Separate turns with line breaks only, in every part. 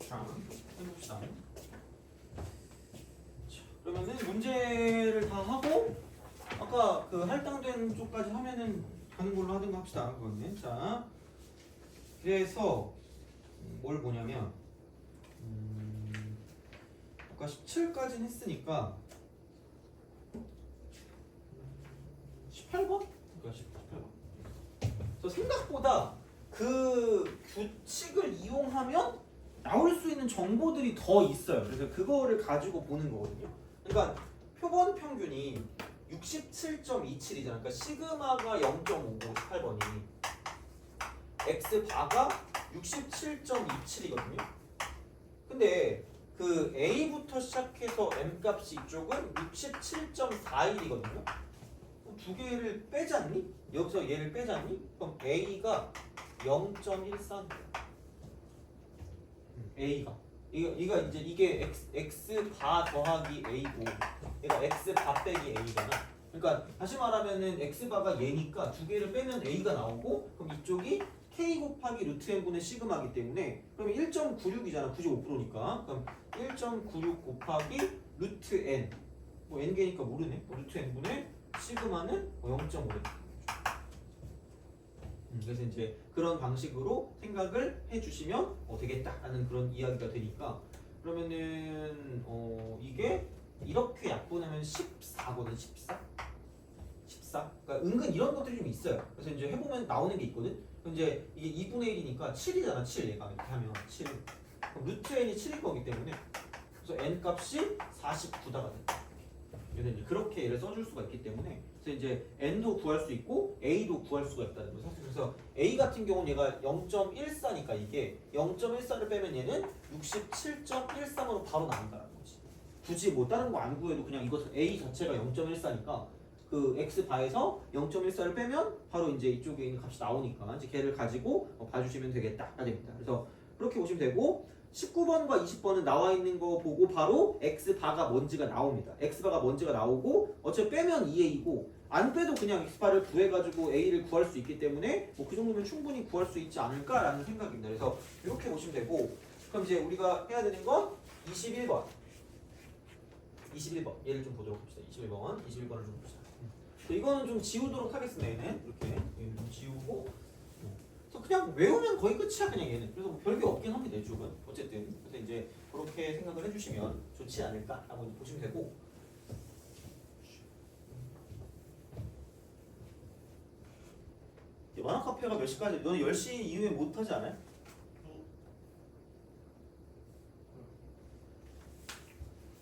자, 해봅시다. 자, 그러면은 문제를 다 하고 아까 그 할당된 쪽까지 하면은 가는 걸로 하든가 합시다. 그거는. 자, 그래서 뭘 보냐면 아까 17까지는 했으니까 18번? 그러니까 18번. 그래서 생각보다 그 규칙을 이용하면 나올 수 있는 정보들이 더 있어요. 그래서 그거를 가지고 보는 거거든요. 그러니까 표본 평균이 67.27이잖아. 그러니까 시그마가 0.55, 18번이 x 바가 67.27이거든요. 근데 그 a부터 시작해서 m 값이 이쪽은 67.41이거든요. 두 개를 빼잖니? 여기서 얘를 빼잖니? 그럼 a가 0.14. a가 이가 이제 이게 x 바 더하기 a고 얘가 x 바 빼기 a잖아. 그러니까 다시 말하면은 x 바가 얘니까 두 개를 빼면 a가 나오고 그럼 이쪽이 k 곱하기 루트 n분의 시그마이기 때문에 그럼 1.96이잖아. 95%니까 그럼 1.96 곱하기 루트 n 뭐 n개니까 모르네. 루트 n분의 시그마는 0.5. 그래서 이제 그런 방식으로 생각을 해주시면 되겠다라는 그런 이야기가 되니까 그러면은 이게 이렇게 약분하면 14거든. 14. 그러니까 은근 이런 것들이 좀 있어요. 그래서 이제 해보면 나오는 게 있거든. 그럼 이제 이게 2분의 1이니까 7이잖아. 7 얘가 이렇게 하면 7은 그럼 루트 n이 7일 거기 때문에 그래서 n 값이 49다가 된다. 그래서 이제 그렇게 얘를 써줄 수가 있기 때문에 그래서 이제 n도 구할 수 있고 a도 구할 수가 있다는 거죠. 그래서 a 같은 경우는 얘가 0.14니까 이게 0.14를 빼면 얘는 67.13으로 바로 나온다는 거지. 굳이 뭐 다른 거 안 구해도 그냥 이거 a 자체가 0.14니까 그 x 바에서 0.14를 빼면 바로 이제 이쪽에 있는 값이 나오니까 이제 걔를 가지고 봐주시면 되겠다가 됩니다. 그래서 그렇게 보시면 되고 19번과 20번은 나와 있는 거 보고 바로 x바가 뭔지가 나옵니다. x바가 뭔지가 나오고 어차피 빼면 2a이고 안 빼도 그냥 x바를 구해가지고 a를 구할 수 있기 때문에 뭐 그 정도면 충분히 구할 수 있지 않을까라는 생각입니다. 그래서 이렇게 보시면 되고 그럼 이제 우리가 해야 되는 건 21번. 21번 얘를 좀 보도록 합시다. 21번을 좀 봅시다. 이거는 좀 지우도록 하겠습니다. 얘는 이렇게 좀 지우고 그래서 그냥 외우면 거의 끝이야. 그냥 얘는. 그래서 뭐 별게 없긴 합니다. 이쪽은. 어쨌든 그래서 이제 그렇게 생각을 해주시면 좋지 않을까라고 보시면 되고 만화 카페가 몇 시까지? 너는 10시 이후에 못 하지 않아요?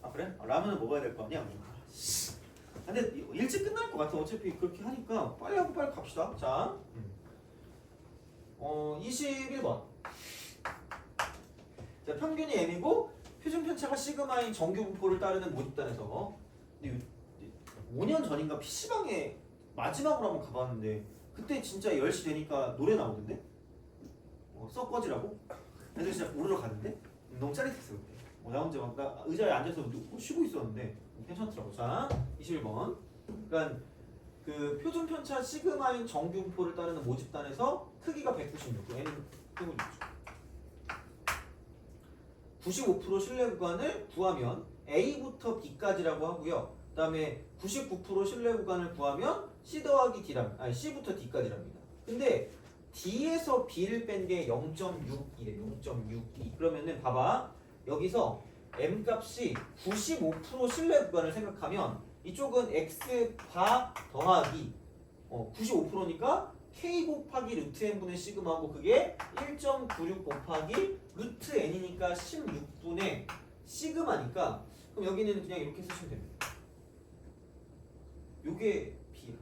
아 그래? 라면은 먹어야 될 거 아니야? 근데 일찍 끝날 것 같아. 어차피 그렇게 하니까 빨리 하고 빨리 갑시다. 자, 21번. 자, 평균이 m이고 표준 편차가 시그마인 정규 분포를 따르는 모집단에서 5년 전인가 PC방에 마지막으로 한번 가봤는데 그때 진짜 10시 되니까 노래 나오던데? 썩 꺼지라고? 애들 진짜 우르르 갔는데 너무 짜릿했어 그때. 나 혼자 막 나 의자에 앉아서 쉬고 있었는데 괜찮더라고. 자, 21번. 그러니까 그 표준 편차 시그마인 정규 분포를 따르는 모집단에서 크기가 196. n은 95% 신뢰 구간을 구하면 A부터 B까지라고 하고요. 그 다음에 99% 신뢰 구간을 구하면 C 더하기 C부터 D까지랍니다. 근데 D에서 B를 뺀 게 0.62래. 0.62. 그러면은 봐봐. 여기서 M 값이 95% 신뢰 구간을 생각하면 이쪽은 X 바 더하기 95%니까 K 곱하기 루트 N분의 시그마고 그게 1.96 곱하기 루트 N이니까 16분의 시그마니까 그럼 여기는 그냥 이렇게 쓰시면 됩니다. 요게 B.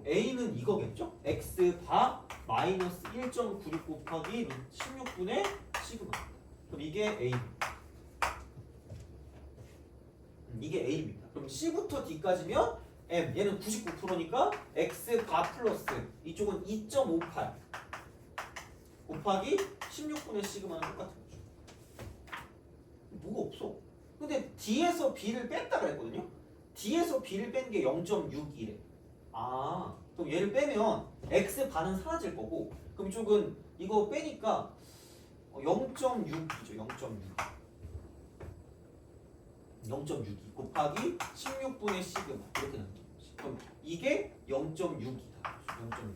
A는 이거겠죠? X 바 마이너스 1.96 곱하기 루트 16분의 시그마. 그럼 이게 A입니다. 이게 A입니다. 그럼 C부터 D까지면 M, 얘는 99%니까 X 바 플러스 이쪽은 2.58 곱하기 16분의 시그마는 똑같은 거죠. 뭐가 없어. 근데 D에서 B를 뺐다 그랬거든요. D에서 B를 뺀 게 0.61래. 그럼 얘를 빼면 X 반은 사라질 거고 그럼 이쪽은 이거 빼니까 0.6이죠. 0.6 곱하기 16분의 시그마 이렇게 나옵니다. 그럼 이게 0.6이다. 0.6.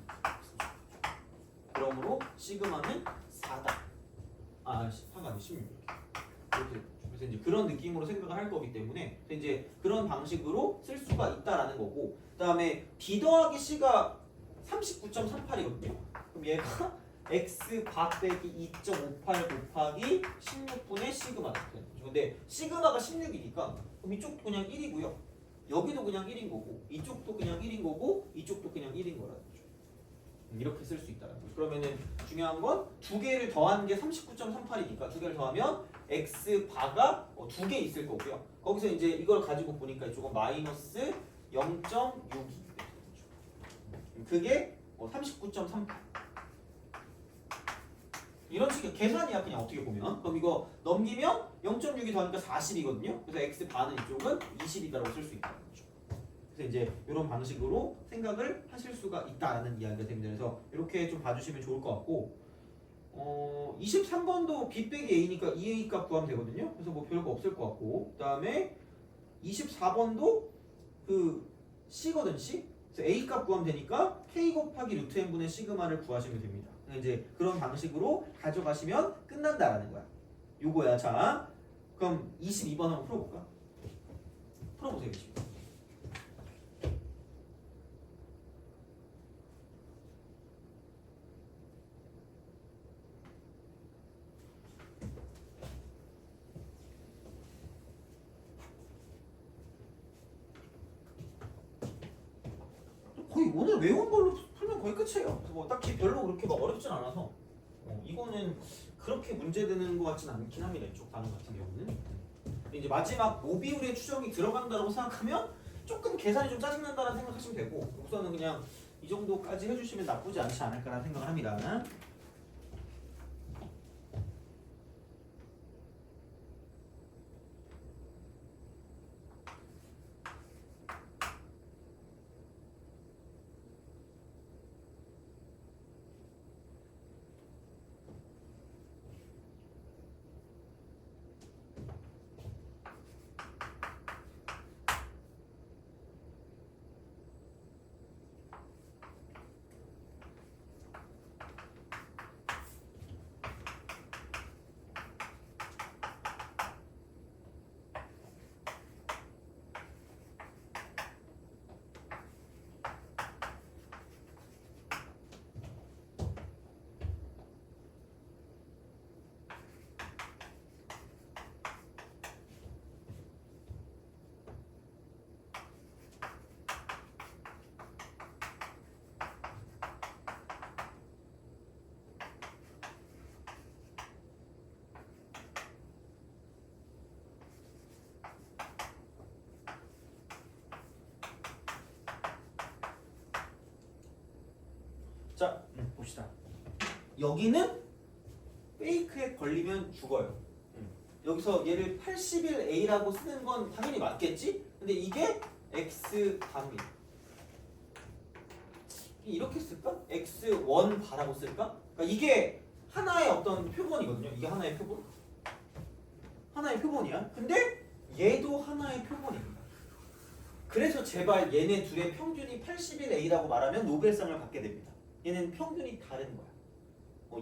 그러므로 시그마는 4다. 상가 아니 16. 이렇게 그래서 이제 그런 느낌으로 생각을 할 거기 때문에 이제 그런 방식으로 쓸 수가 있다라는 거고, 그다음에 B 더하기 C가 39.38이거든요. 그럼 얘가 x 박 빼기 2.58 곱하기 16분의 시그마다 되는 거죠. 근데 시그마가 16이니까 그럼 이쪽도 그냥 1이고요. 여기도 그냥 1인 거고, 이쪽도 그냥 1인 거고, 이쪽도 그냥 1인 거라는 거죠. 이렇게 쓸 수 있다는 거죠. 그러면은 중요한 건 두 개를 더한 게 39.38이니까 두 개를 더하면 x 바가 두 개 있을 거고요. 거기서 이제 이걸 가지고 보니까 이쪽은 마이너스 0.6이 되는 거죠. 그게 39.38. 이런 식의 계산이야 그냥 어떻게 보면. 그럼 이거 넘기면 0.6이 더하니까 40이거든요. 그래서 x 반은 이쪽은 20이다라고 쓸 수 있다는 거죠. 그래서 이제 이런 방식으로 생각을 하실 수가 있다라는 이야기가 됩니다. 그래서 이렇게 좀 봐주시면 좋을 것 같고, 23번도 b 빼기 a니까 2a 값 구하면 되거든요. 그래서 뭐 별거 없을 것 같고, 그 다음에 24번도 그 c거든 c. 그래서 a 값 구하면 되니까 k 곱하기 루트 n분의 시그마를 구하시면 됩니다. 이제 그런 방식으로 가져가시면 끝난다라는 거야. 요거야. 자, 그럼 22번 한번 풀어볼까? 풀어보세요. 22번. 거의 오늘 외운 걸로 풀면 거의 끝이에요. 그래서 뭐 딱히 별로 그렇게 막 어렵진 않아서 이거는 그렇게 문제되는 것 같진 않긴 합니다. 이쪽 단원 같은 경우는. 근데 이제 마지막 모비율의 추정이 들어간다고 생각하면 조금 계산이 좀 짜증난다는 생각하시면 되고, 우선은 그냥 이 정도까지 해주시면 나쁘지 않지 않을까라는 생각을 합니다. 자, 봅시다. 여기는 페이크에 걸리면 죽어요. 여기서 얘를 81a라고 쓰는 건 당연히 맞겠지? 근데 이게 x 답입니다. 이렇게 쓸까? x1 바라고 쓸까? 그러니까 이게 하나의 어떤 표본이거든요. 이게 하나의 표본. 하나의 표본이야. 근데 얘도 하나의 표본입니다. 그래서 제발 얘네 둘의 평균이 81a라고 말하면 노벨상을 받게 됩니다. 얘는 평균이 다른 거야.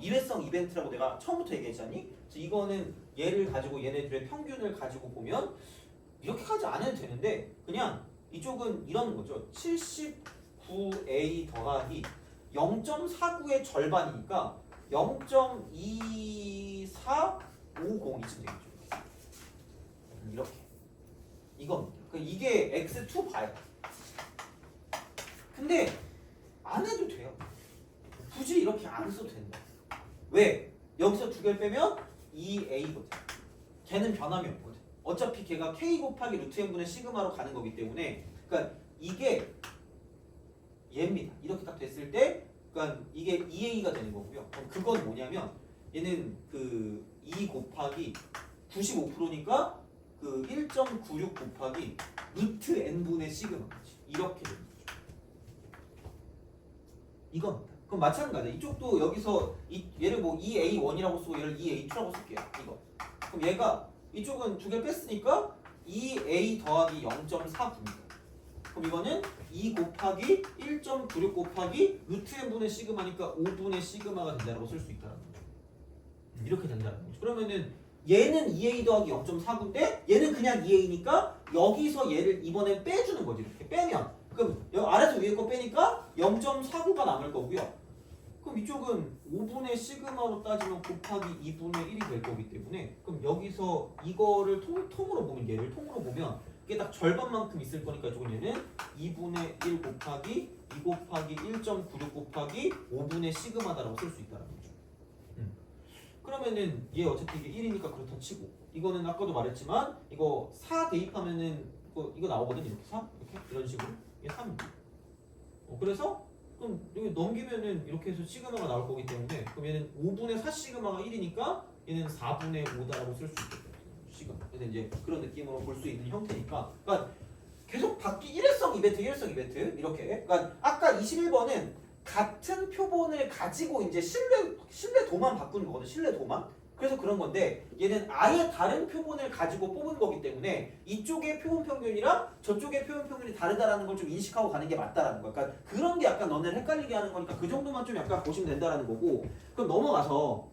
일회성 이벤트라고 내가 처음부터 얘기했잖니? 그래서 이거는 얘를 가지고 얘네들의 평균을 가지고 보면 이렇게까지 안 해도 되는데, 그냥 이쪽은 이런 거죠. 79a 더하기 0.49의 절반이니까 0.2450 이쯤 되겠죠. 이렇게. 이겁니다. 이게 x2 봐요. 근데 안 해도 돼요. 굳이 이렇게 안 써도 된다. 왜? 여기서 두 개를 빼면 2a거든. 걔는 변함이 없거든. 어차피 걔가 k 곱하기 루트 n분의 시그마로 가는 거기 때문에, 그러니까 이게 얘입니다. 이렇게 딱 됐을 때, 그러니까 이게 2a가 되는 거고요. 그럼 그건 뭐냐면 얘는 그 2 곱하기 95%니까 그 1.96 곱하기 루트 n분의 시그마까지 이렇게 되는 거죠. 이겁니다. 그럼 마찬가지. 이쪽도 여기서 얘를 뭐 2A1이라고 쓰고 얘를 2A2라고 쓸게요. 이거. 그럼 얘가 이쪽은 두 개 뺐으니까 2A 더하기 0.49입니다. 그럼 이거는 2 곱하기 1.96 곱하기 루트 n분의 시그마니까 5분의 시그마가 된다고 쓸 수 있다는 거죠. 이렇게 된다는 거죠. 그러면은 얘는 2A 더하기 0.49인데 얘는 그냥 2A니까 여기서 얘를 이번에 빼주는 거지. 이렇게 빼면 그럼 여기 아래서 위에 거 빼니까 0.49가 남을 거고요. 그럼 이쪽은 5분의 시그마로 따지면 곱하기 2분의 1이 될 거기 때문에 그럼 여기서 이거를 통으로 보면 얘를 통으로 보면 이게 딱 절반만큼 있을 거니까 이쪽은 얘는 2분의 1 곱하기 2 곱하기 1.96 곱하기 5분의 시그마다라고 쓸 수 있다는 거죠. 그러면은 얘 어차피 이게 1이니까 그렇다 치고 이거는 아까도 말했지만 이거 4 대입하면은 이거 나오거든. 이렇게 4 이렇게 이런 식으로 이게 3입니다. 그래서 그럼 여기 넘기면은 이렇게 해서 시그마가 나올 거기 때문에 그럼 얘는 5분의 4 시그마가 1이니까 얘는 4분의 5다라고 쓸 수 있겠다. 시그마. 근데 이제 그런 느낌으로 볼 수 있는 형태니까 그러니까 계속 일회성 이벤트 이렇게. 그러니까 아까 21번은 같은 표본을 가지고 이제 신뢰도만 바꾸는 거거든. 신뢰도만. 그래서 그런 건데 얘는 아예 다른 표본을 가지고 뽑은 거기 때문에 이쪽의 표본 평균이랑 저쪽의 표본 평균이 다르다라는 걸 좀 인식하고 가는 게 맞다라는 거야. 그러니까 그런 게 약간 너네를 헷갈리게 하는 거니까 그 정도만 좀 약간 보시면 된다라는 거고. 그럼 넘어가서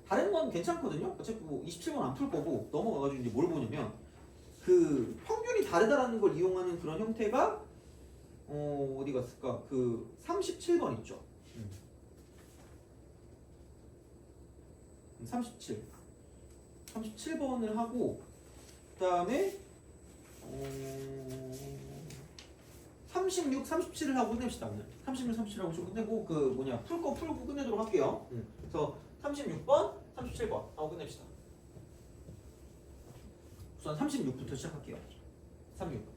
다른 건 괜찮거든요. 어차피 뭐 27번 안 풀 거고 넘어가가지고 이제 뭘 보냐면 그 평균이 다르다라는 걸 이용하는 그런 형태가 어디 갔을까? 그 37번 있죠. 37번을 하고 그다음에 36, 37을 하고 끝냅시다. 오늘 36, 37하고 좀 끝내고 그 뭐냐 풀고 끝내도록 할게요. 그래서 36번, 37번 하고 끝냅시다. 우선 36부터 시작할게요. 36.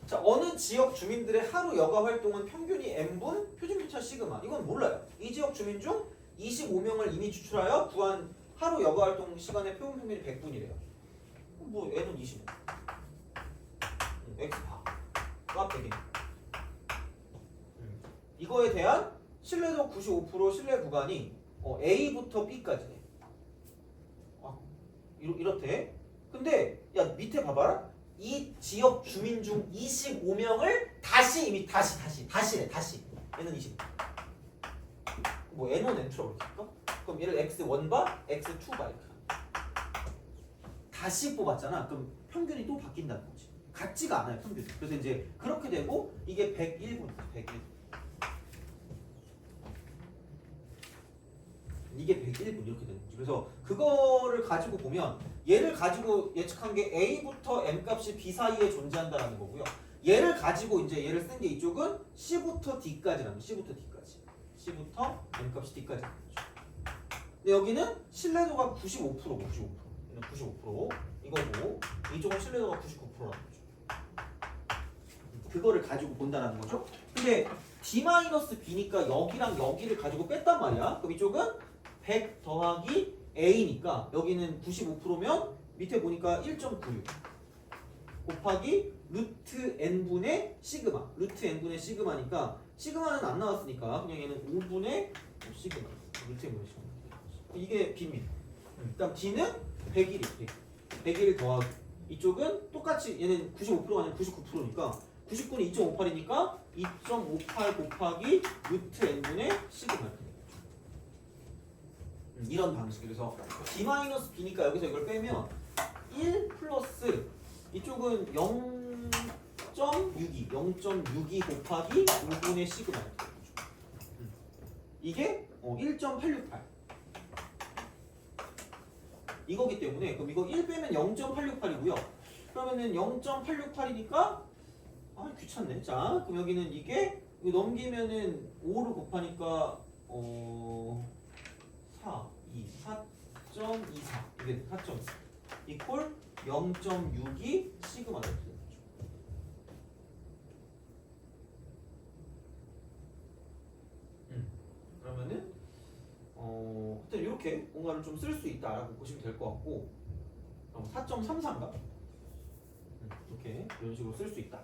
자, 어느 지역 주민들의 하루 여가 활동은 평균이 n분 표준편차 시그마. 이건 몰라요. 이 지역 주민 중 25명을 이미 추출하여 구한 하루 여가 활동 시간의 표본 평균이 100분이래요. 뭐 n은 25. x 바가 100인. 이거에 대한 신뢰도 95% 신뢰 구간이 A부터 B까지네. 이렇대. 근데 야 밑에 봐봐라. 이 지역 주민 중 25명을 다시 얘는 25. 뭐 N1, N2라고 했을까? 그럼 얘를 X1바, X2바 이렇게 다시 뽑았잖아. 그럼 평균이 또 바뀐다는 거지. 같지가 않아요, 평균이. 그래서 이제 그렇게 되고 이게 101분, 101. 이게 101분 이렇게 되는 거지. 그래서 그거를 가지고 보면 얘를 가지고 예측한 게 A부터 M 값이 B 사이에 존재한다라는 거고요. 얘를 가지고 이제 얘를 쓴 게 이쪽은 C부터 D까지라는 거죠. C부터 D까지. C부터 M 값이 D까지라는 거죠. 근데 여기는 신뢰도가 95%고 95%. 이거고 이쪽은 신뢰도가 99%라는 거죠. 그거를 가지고 본다라는 거죠. 근데 D-B니까 여기랑 여기를 가지고 뺐단 말이야. 그럼 이쪽은 100 더하기 A니까 여기는 95%면 밑에 보니까 1.96 곱하기 루트 n분의 시그마. 루트 n분의 시그마니까 시그마는 안 나왔으니까 그냥 얘는 5분의 시그마. 루트 n분의 시그마. 이게 B입니다. 그다음 D는 101이 101 더하기 이쪽은 똑같이 얘는 95%가 아니라 99%니까 99는 2.58이니까 2.58 곱하기 루트 n분의 시그마. 이런 방식. 그래서 D-B니까 여기서 이걸 빼면 1 플러스 이쪽은 0.62 곱하기 5분의 시그마. 이게 1.868 이거기 때문에 그럼 이거 1 빼면 0.868이고요. 그러면은 0.868이니까 귀찮네. 자, 그럼 여기는 이게 이거 넘기면은 5를 곱하니까 4.24 이게 4.4 이퀄 0.62 시그마가 이렇게 되는 거죠. 그러면은 하여튼 이렇게 뭔가를 좀 쓸 수 있다라고 보시면 될 것 같고 4.33인가? 이렇게 이런 식으로 쓸 수 있다.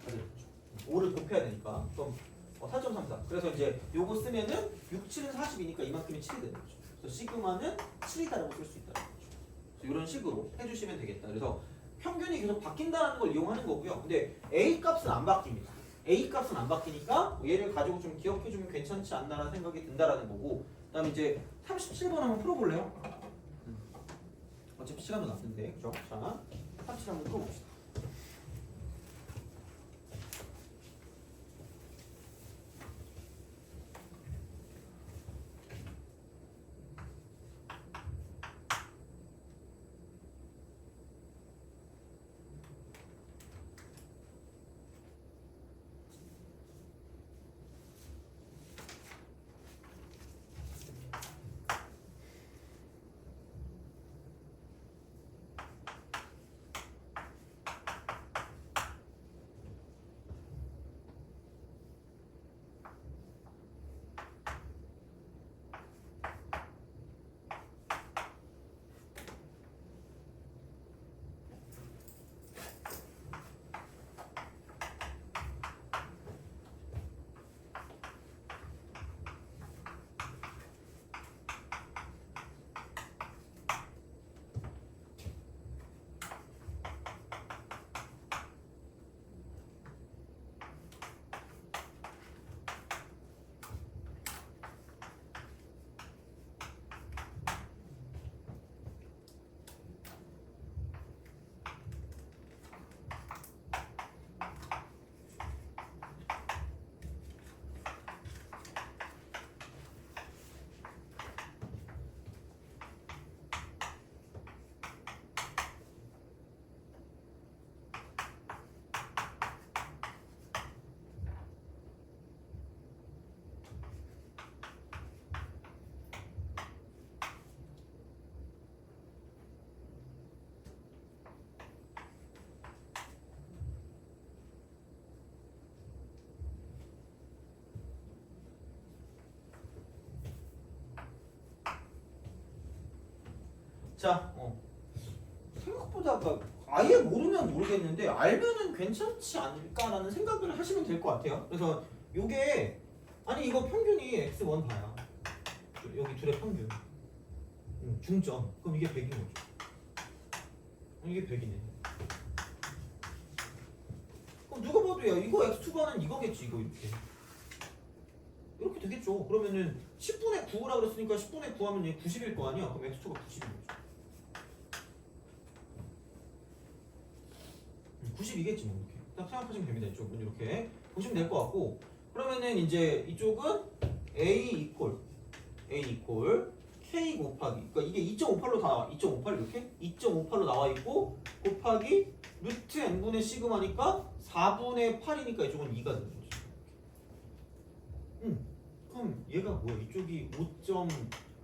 5를 곱해야 되니까. 그럼 4.34. 그래서 이제 요거 쓰면은 6, 7은 40이니까 이만큼이 7이 되는 거죠. 그래서 시그마는 7이다라고 쓸 수 있다는 거죠. 그래서 이런 식으로 해주시면 되겠다. 그래서 평균이 계속 바뀐다는 걸 이용하는 거고요. 근데 A 값은 안 바뀝니다. A 값은 안 바뀌니까 얘를 가지고 좀 기억해주면 괜찮지 않나라는 생각이 든다라는 거고. 그다음에 이제 37번 한번 풀어볼래요? 어차피 시간도 남는데, 그죠? 자, 37 한번 풀어봅시다. 자, 생각보다 아예 모르면 모르겠는데 알면은 괜찮지 않을까라는 생각을 하시면 될 것 같아요. 그래서 요게 아니 이거 평균이 x1 봐요. 여기 둘의 평균 중점. 그럼 이게 100인 거죠. 이게 100이네. 그럼 누가 봐도 야 이거 x2가는 이거겠지. 이거 이렇게 되겠죠. 그러면은 10분의 9라 그랬으니까 10분의 9 하면 얘 90일 거 아니야. 그럼 x2가 90인 거죠. 90이겠지 뭐 이렇게 딱 생각하시면 됩니다. 이쪽은 이렇게 보시면 될 것 같고, 그러면은 이제 이쪽은 A 이퀄 K 곱하기, 그러니까 이게 2.58로 다 2.58 이렇게 2.58로 나와 있고 곱하기 루트 n분의 시그마니까 4분의 8이니까 이쪽은 2가 되는 거죠. 그럼 얘가 뭐야? 이쪽이 5.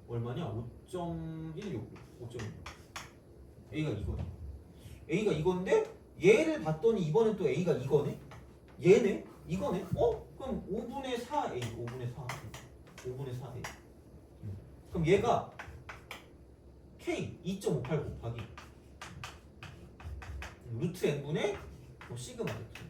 얼마냐? 5.16 A가 이거네. A가 이건데 얘를 봤더니 이번엔 또 A가 이거네? 얘네? 이거네? 그럼 5분의 4A 5분의 4A 그럼 얘가 K 2.58 곱하기 루트 n분의 시그마 이렇게.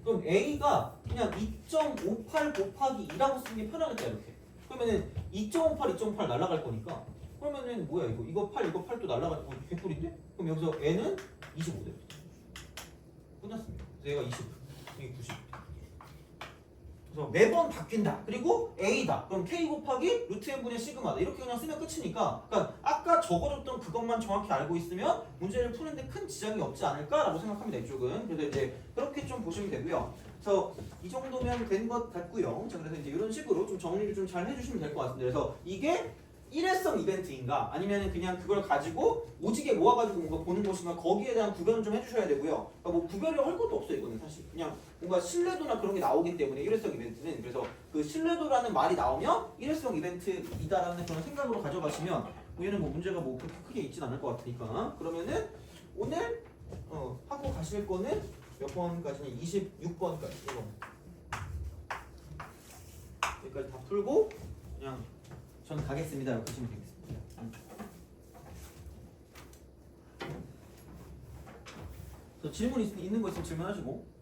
그럼 A가 그냥 2.58 곱하기 2라고 쓰는 게 편하겠다 이렇게. 그러면은 2.58 날라갈 거니까 그러면은 뭐야 이거 8 이거 8도 날라갈 거 개꿀인데? 그럼 여기서 n은 25대 끝났습니다. 그래서 얘가 25 이게 90. 그래서 매번 바뀐다. 그리고 a다. 그럼 k 곱하기 루트 n분의 시그마다. 이렇게 그냥 쓰면 끝이니까. 그러니까 아까 적어줬던 그것만 정확히 알고 있으면 문제를 푸는데 큰 지장이 없지 않을까라고 생각합니다. 이쪽은. 그래서 이제 그렇게 좀 보시면 되고요. 그래서 이 정도면 된 것 같고요. 자, 그래서 이제 이런 식으로 좀 정리를 좀 잘 해주시면 될 것 같습니다. 그래서 이게 일회성 이벤트인가 아니면 그냥 그걸 가지고 오지게 모아가지고 뭔가 보는 것인가, 거기에 대한 구별은 좀 해주셔야 되고요. 그러니까 뭐 구별을 할 것도 없어요. 이거는 사실 그냥 뭔가 신뢰도나 그런 게 나오기 때문에 일회성 이벤트는. 그래서 그 신뢰도라는 말이 나오면 일회성 이벤트이다라는 그런 생각으로 가져가시면 얘는 뭐 문제가 뭐 그렇게 크게 있진 않을 것 같으니까. 그러면은 오늘 하고 가실 거는 몇 번까지는 26번까지 이거 여기까지 다 풀고 그냥 저는 가겠습니다. 이렇게 하시면 되겠습니다. 질문 있는 거 있으면 질문하시고.